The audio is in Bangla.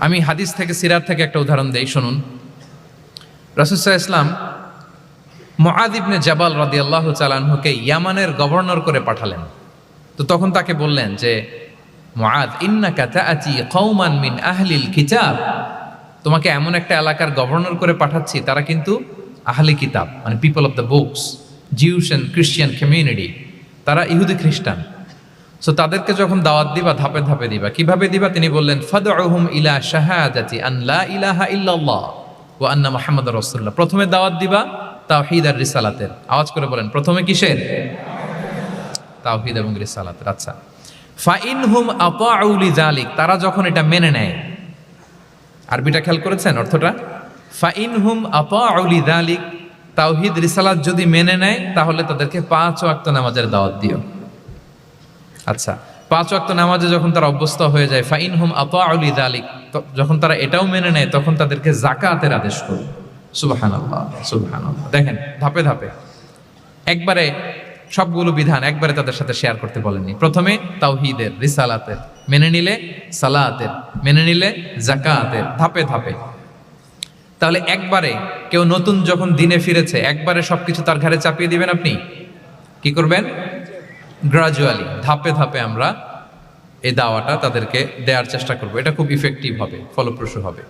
আমি হাদিস থেকে সিরাত থেকে একটা উদাহরণ দেই, শুনুন। রাসূল সাল্লাল্লাহু আলাইহি ওয়াসাল্লাম মুআয ইবনে জাবাল রাদিয়াল্লাহু তাআলা আনহুকে ইয়ামানের গভর্নর করে পাঠালেন। তো তখন তাকে বললেন যে, মুআয, ইন্নাকা তাআতি কওমান মিন আহলিল কিতাব, তোমাকে এমন একটা এলাকার গভর্নর করে পাঠাচ্ছি, তারা কিন্তু আহলি কিতাব, মানে people of the books, Jews and Christian community, তারা ইহুদি খ্রিস্টান। সো তাদেরকে যখন দাওয়াত দিবা, ধাপে ধাপে দিবা। কিভাবে দিবা? তিনি বললেন, ফাদউহুম ইলা শাহাদাতি আন লা ইলাহা ইল্লাল্লাহ ওয়া আন্না মুহাম্মাদুর রাসূলুল্লাহ। প্রথমে দাওয়াত দিবা তাওহীদ আর রিসালাতের। আওয়াজ করে বলেন, প্রথমে কিসের? তাওহীদ এবং রিসালাতের। আচ্ছা, ফাইনহুম আতাউ লিযালিক, তারা যখন এটা মেনে নেয়। আরবিটা খেয়াল করেছেন অর্থটা? ফাইনহুম আতাউ লিযালিক, তাওহীদ রিসালাত যদি মেনে নেয় তাহলে তাদেরকে 5 ওয়াক্ত নামাজের দাওয়াত দিও। আচ্ছা, 5 ওয়াক্ত নামাজে যখন তারা অভ্যস্ত হয়ে যায়, ফাইনহুম আতাউ লিযালিক, যখন তারা এটাও মেনে নেয় তখন তাদেরকে যাকাতের আদেশ করো। সুবহানাল্লাহ, সুবহানাল্লাহ। দেখেন, ধাপে ধাপে, একবারে সবগুলো বিধান একবারে তাদের সাথে শেয়ার করতে বলেননি। প্রথমে তাওহীদের, রিসালাতের, মেনে নিলে সালাতের, মেনে নিলে যাকাতের, ধাপে ধাপে। তাহলে একবারে কেউ নতুন যখন দিনে ফিরেছে, একবারে সবকিছু তার ঘাড়ে চাপিয়ে দিবেন আপনি? কি করবেন? গ্রাজুয়ালি, ধাপে ধাপে আমরা এই দাওয়াটা তাদেরকে দেওয়ার চেষ্টা করব। এটা খুব ইফেক্টিভ হবে, ফলপ্রসূ হবে।